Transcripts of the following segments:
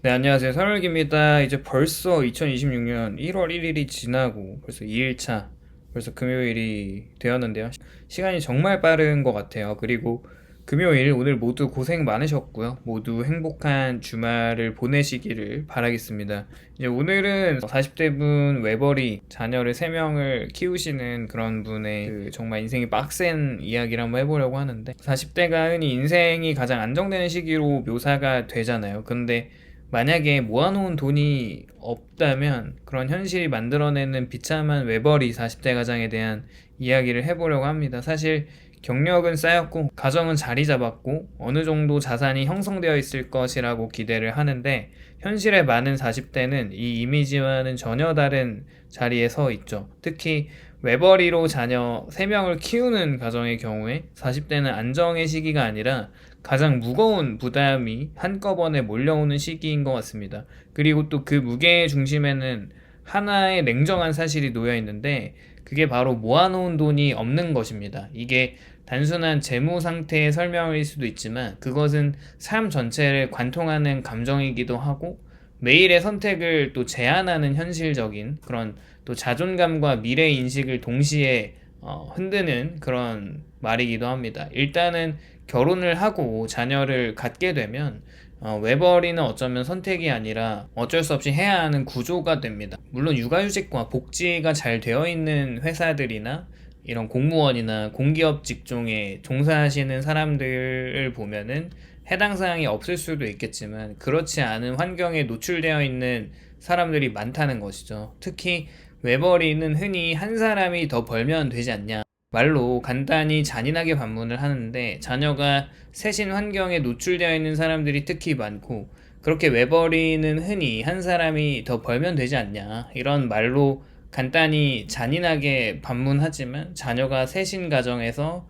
네, 안녕하세요. 선울기입니다. 이제 벌써 2026년 1월 1일이 지나고 벌써 2일차, 벌써 금요일이 되었는데요. 시간이 정말 빠른 것 같아요. 그리고 금요일 오늘 모두 고생 많으셨고요. 모두 행복한 주말을 보내시기를 바라겠습니다. 이제 오늘은 40대 분 외벌이 자녀를 3명을 키우시는 그런 분의 정말 인생이 빡센 이야기를 한번 해보려고 하는데, 40대가 흔히 인생이 가장 안정되는 시기로 묘사가 되잖아요. 근데 만약에 모아놓은 돈이 없다면 그런 현실이 만들어내는 비참한 외벌이 40대 가장에 대한 이야기를 해보려고 합니다. 사실 경력은 쌓였고 가정은 자리 잡았고 어느 정도 자산이 형성되어 있을 것이라고 기대를 하는데, 현실의 많은 40대는 이 이미지와는 전혀 다른 자리에 서 있죠. 특히 외벌이로 자녀 3명을 키우는 가정의 경우에 40대는 안정의 시기가 아니라 가장 무거운 부담이 한꺼번에 몰려오는 시기인 것 같습니다. 그리고 또 그 무게의 중심에는 하나의 냉정한 사실이 놓여 있는데, 그게 바로 모아놓은 돈이 없는 것입니다. 이게 단순한 재무 상태의 설명일 수도 있지만, 그것은 삶 전체를 관통하는 감정이기도 하고 매일의 선택을 또 제한하는 현실적인 그런 또 자존감과 미래 인식을 동시에 흔드는 그런 말이기도 합니다. 일단은 결혼을 하고 자녀를 갖게 되면 외벌이는 어쩌면 선택이 아니라 어쩔 수 없이 해야 하는 구조가 됩니다. 물론 육아휴직과 복지가 잘 되어 있는 회사들이나 이런 공무원이나 공기업 직종에 종사하시는 사람들을 보면은 해당 사항이 없을 수도 있겠지만, 그렇지 않은 환경에 노출되어 있는 사람들이 많다는 것이죠. 특히 외벌이는 흔히 한 사람이 더 벌면 되지 않냐, 말로 간단히 잔인하게 반문을 하는데, 자녀가 셋인 환경에 노출되어 있는 사람들이 특히 많고, 그렇게 외벌이는 흔히 한 사람이 더 벌면 되지 않냐, 이런 말로 간단히 잔인하게 반문하지만, 자녀가 셋인 가정에서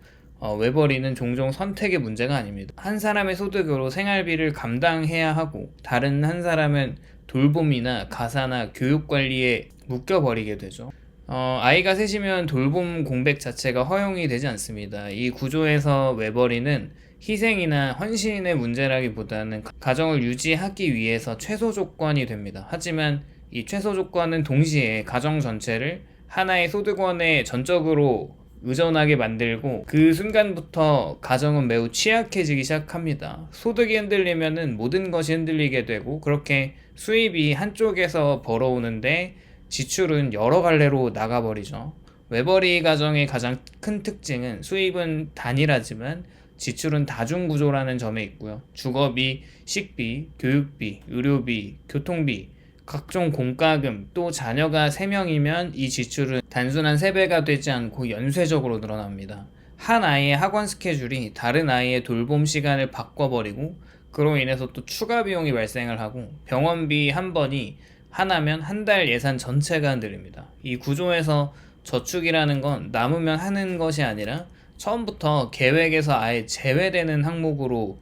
외벌이는 종종 선택의 문제가 아닙니다. 한 사람의 소득으로 생활비를 감당해야 하고 다른 한 사람은 돌봄이나 가사나 교육 관리에 묶여버리게 되죠. 아이가 셋이면 돌봄 공백 자체가 허용이 되지 않습니다. 이 구조에서 외벌이는 희생이나 헌신의 문제라기보다는 가정을 유지하기 위해서 최소 조건이 됩니다. 하지만 이 최소 조건은 동시에 가정 전체를 하나의 소득원에 전적으로 의존하게 만들고, 그 순간부터 가정은 매우 취약해지기 시작합니다. 소득이 흔들리면은 모든 것이 흔들리게 되고, 그렇게 수입이 한쪽에서 벌어오는데 지출은 여러 갈래로 나가버리죠. 외벌이 가정의 가장 큰 특징은 수입은 단일하지만 지출은 다중구조라는 점에 있고요. 주거비, 식비, 교육비, 의료비, 교통비, 각종 공과금, 또 자녀가 3명이면 이 지출은 단순한 세배가 되지 않고 연쇄적으로 늘어납니다. 한 아이의 학원 스케줄이 다른 아이의 돌봄 시간을 바꿔버리고, 그로 인해서 또 추가 비용이 발생을 하고, 병원비 한 번이 하나면 한 달 예산 전체가 흔들립니다. 이 구조에서 저축이라는 건 남으면 하는 것이 아니라 처음부터 계획에서 아예 제외되는 항목으로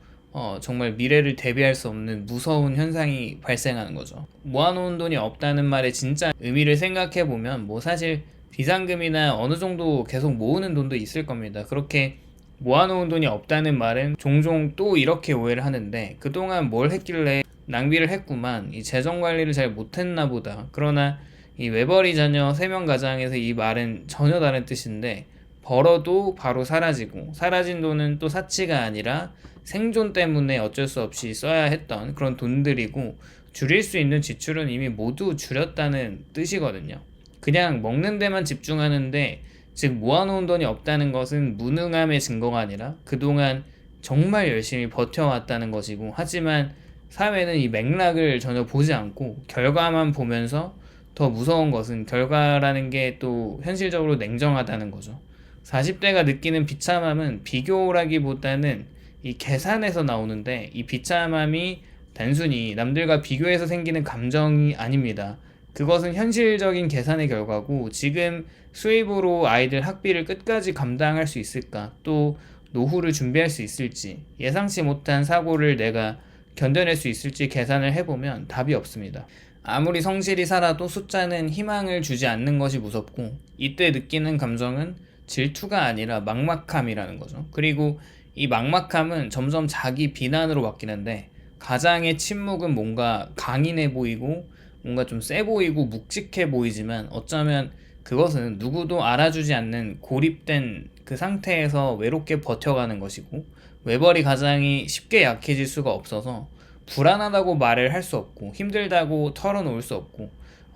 정말 미래를 대비할 수 없는 무서운 현상이 발생하는 거죠. 모아놓은 돈이 없다는 말의 진짜 의미를 생각해보면, 뭐 사실 비상금이나 어느 정도 계속 모으는 돈도 있을 겁니다. 그렇게 모아놓은 돈이 없다는 말은 종종 또 이렇게 오해를 하는데, 그동안 뭘 했길래 낭비를 했구만, 이 재정 관리를 잘 못했나 보다. 그러나 이 외벌이 자녀 3명 가장에서 이 말은 전혀 다른 뜻인데, 벌어도 바로 사라지고 사라진 돈은 또 사치가 아니라 생존 때문에 어쩔 수 없이 써야 했던 그런 돈들이고, 줄일 수 있는 지출은 이미 모두 줄였다는 뜻이거든요. 그냥 먹는 데만 집중하는데, 즉 모아놓은 돈이 없다는 것은 무능함의 증거가 아니라 그동안 정말 열심히 버텨왔다는 것이고, 하지만 사회는 이 맥락을 전혀 보지 않고 결과만 보면서, 더 무서운 것은 결과라는 게 또 현실적으로 냉정하다는 거죠. 40대가 느끼는 비참함은 비교라기보다는 이 계산에서 나오는데, 이 비참함이 단순히 남들과 비교해서 생기는 감정이 아닙니다. 그것은 현실적인 계산의 결과고, 지금 수입으로 아이들 학비를 끝까지 감당할 수 있을까, 또 노후를 준비할 수 있을지, 예상치 못한 사고를 내가 견뎌낼 수 있을지 계산을 해보면 답이 없습니다. 아무리 성실히 살아도 숫자는 희망을 주지 않는 것이 무섭고, 이때 느끼는 감정은 질투가 아니라 막막함이라는 거죠. 그리고 이 막막함은 점점 자기 비난으로 바뀌는데, 가장의 침묵은 뭔가 강인해 보이고 뭔가 좀 세 보이고 묵직해 보이지만 어쩌면 그것은 누구도 알아주지 않는 고립된 그 상태에서 외롭게 버텨가는 것이고, 외벌이 가장이 쉽게 약해질 수가 없어서 불안하다고 말을 할 수 없고 힘들다고 털어놓을 수 없고,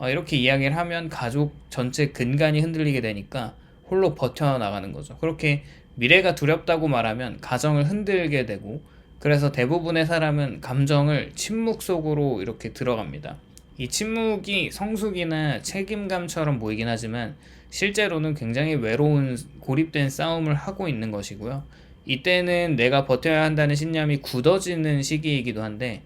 이렇게 이야기를 하면 가족 전체 근간이 흔들리게 되니까 홀로 버텨나가는 거죠. 그렇게 미래가 두렵다고 말하면 가정을 흔들게 되고, 그래서 대부분의 사람은 감정을 침묵 속으로 이렇게 들어갑니다. 이 침묵이 성숙이나 책임감처럼 보이긴 하지만 실제로는 굉장히 외로운 고립된 싸움을 하고 있는 것이고요. 이때는 내가 버텨야 한다는 신념이 굳어지는 시기이기도 한데,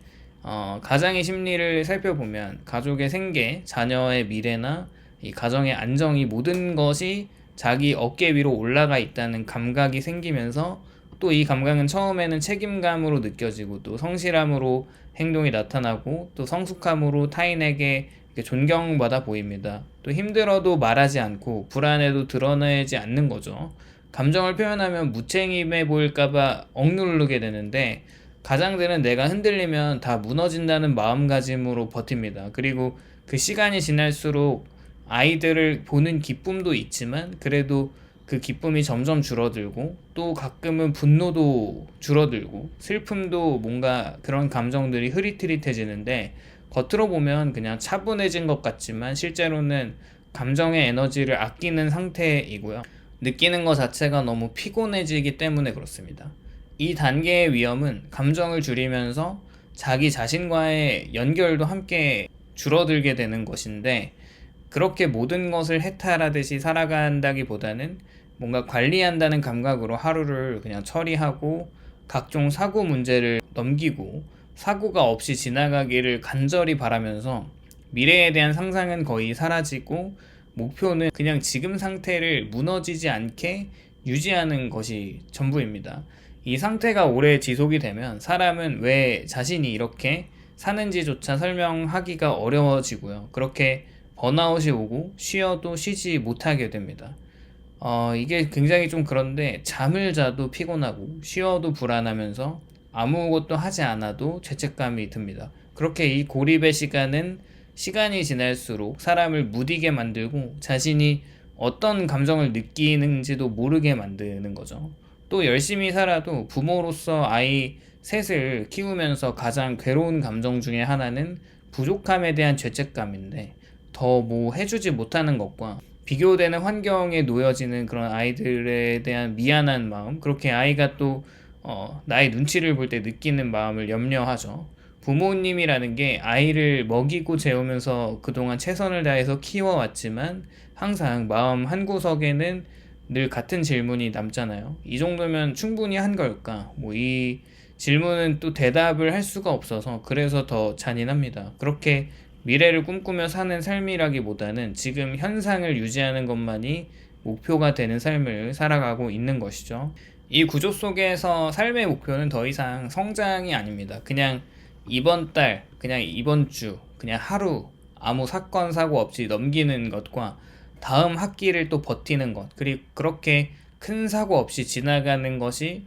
가장의 심리를 살펴보면 가족의 생계, 자녀의 미래나 이 가정의 안정이 모든 것이 자기 어깨 위로 올라가 있다는 감각이 생기면서, 또 이 감각은 처음에는 책임감으로 느껴지고 또 성실함으로 행동이 나타나고 또 성숙함으로 타인에게 존경받아 보입니다. 또 힘들어도 말하지 않고 불안해도 드러내지 않는 거죠. 감정을 표현하면 무책임해 보일까봐 억누르게 되는데, 가장들은 내가 흔들리면 다 무너진다는 마음가짐으로 버팁니다. 그리고 그 시간이 지날수록 아이들을 보는 기쁨도 있지만 그래도 그 기쁨이 점점 줄어들고, 또 가끔은 분노도 줄어들고 슬픔도, 뭔가 그런 감정들이 흐릿흐릿해지는데, 겉으로 보면 그냥 차분해진 것 같지만 실제로는 감정의 에너지를 아끼는 상태이고요. 느끼는 것 자체가 너무 피곤해지기 때문에 그렇습니다. 이 단계의 위험은 감정을 줄이면서 자기 자신과의 연결도 함께 줄어들게 되는 것인데, 그렇게 모든 것을 해탈하듯이 살아간다기보다는 뭔가 관리한다는 감각으로 하루를 그냥 처리하고 각종 사고 문제를 넘기고 사고가 없이 지나가기를 간절히 바라면서, 미래에 대한 상상은 거의 사라지고 목표는 그냥 지금 상태를 무너지지 않게 유지하는 것이 전부입니다. 이 상태가 오래 지속이 되면 사람은 왜 자신이 이렇게 사는지조차 설명하기가 어려워지고요. 그렇게 번아웃이 오고 쉬어도 쉬지 못하게 됩니다. 이게 굉장히 좀 그런데, 잠을 자도 피곤하고 쉬어도 불안하면서 아무것도 하지 않아도 죄책감이 듭니다. 그렇게 이 고립의 시간은 시간이 지날수록 사람을 무디게 만들고 자신이 어떤 감정을 느끼는지도 모르게 만드는 거죠. 또 열심히 살아도 부모로서 아이 셋을 키우면서 가장 괴로운 감정 중에 하나는 부족함에 대한 죄책감인데, 더 뭐 해주지 못하는 것과 비교되는 환경에 놓여지는 그런 아이들에 대한 미안한 마음, 그렇게 아이가 또 나의 눈치를 볼 때 느끼는 마음을 염려하죠. 부모님이라는 게 아이를 먹이고 재우면서 그동안 최선을 다해서 키워왔지만 항상 마음 한구석에는 늘 같은 질문이 남잖아요. 이 정도면 충분히 한 걸까? 뭐 이 질문은 또 대답을 할 수가 없어서 그래서 더 잔인합니다. 그렇게 미래를 꿈꾸며 사는 삶이라기보다는 지금 현상을 유지하는 것만이 목표가 되는 삶을 살아가고 있는 것이죠. 이 구조 속에서 삶의 목표는 더 이상 성장이 아닙니다. 그냥 이번 달, 그냥 이번 주, 그냥 하루 아무 사건 사고 없이 넘기는 것과 다음 학기를 또 버티는 것, 그리고 그렇게 큰 사고 없이 지나가는 것이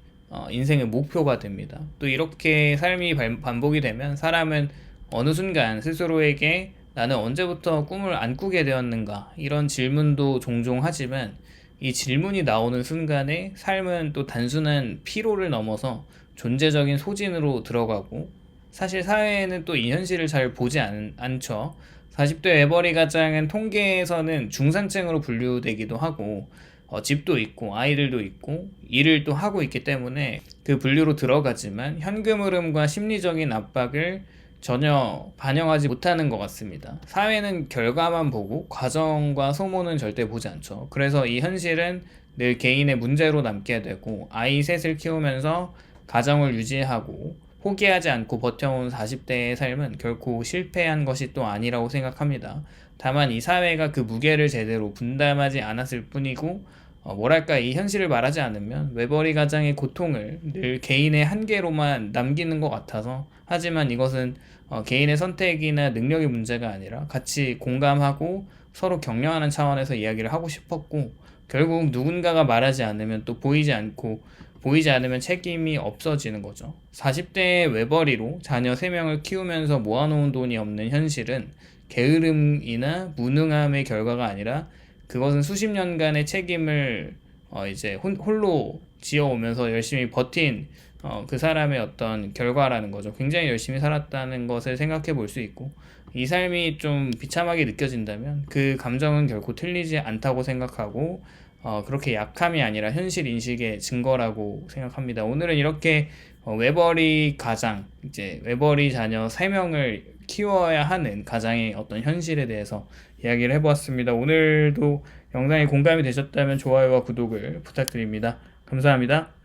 인생의 목표가 됩니다. 또 이렇게 삶이 반복이 되면 사람은 어느 순간 스스로에게 나는 언제부터 꿈을 안 꾸게 되었는가, 이런 질문도 종종 하지만 이 질문이 나오는 순간에 삶은 또 단순한 피로를 넘어서 존재적인 소진으로 들어가고, 사실 사회에는 또 이 현실을 잘 보지 않죠. 40대 외벌이 가장은 통계에서는 중산층으로 분류되기도 하고, 집도 있고 아이들도 있고 일을 또 하고 있기 때문에 그 분류로 들어가지만 현금 흐름과 심리적인 압박을 전혀 반영하지 못하는 것 같습니다. 사회는 결과만 보고 과정과 소모는 절대 보지 않죠. 그래서 이 현실은 늘 개인의 문제로 남게 되고, 아이 셋을 키우면서 가정을 유지하고 포기하지 않고 버텨온 40대의 삶은 결코 실패한 것이 또 아니라고 생각합니다. 다만 이 사회가 그 무게를 제대로 분담하지 않았을 뿐이고, 뭐랄까, 이 현실을 말하지 않으면 외벌이 가장의 고통을 늘 개인의 한계로만 남기는 것 같아서, 하지만 이것은 개인의 선택이나 능력의 문제가 아니라 같이 공감하고 서로 격려하는 차원에서 이야기를 하고 싶었고, 결국 누군가가 말하지 않으면 또 보이지 않고 보이지 않으면 책임이 없어지는 거죠. 40대 외벌이로 자녀 3명을 키우면서 모아놓은 돈이 없는 현실은 게으름이나 무능함의 결과가 아니라 그것은 수십 년간의 책임을 이제 홀로 지어오면서 열심히 버틴 그 사람의 어떤 결과라는 거죠. 굉장히 열심히 살았다는 것을 생각해 볼 수 있고, 이 삶이 좀 비참하게 느껴진다면 그 감정은 결코 틀리지 않다고 생각하고, 그렇게 약함이 아니라 현실 인식의 증거라고 생각합니다. 오늘은 이렇게 외벌이 가장, 이제 외벌이 자녀 3명을 키워야 하는 가장의 어떤 현실에 대해서 이야기를 해보았습니다. 오늘도 영상이 공감이 되셨다면 좋아요와 구독을 부탁드립니다. 감사합니다.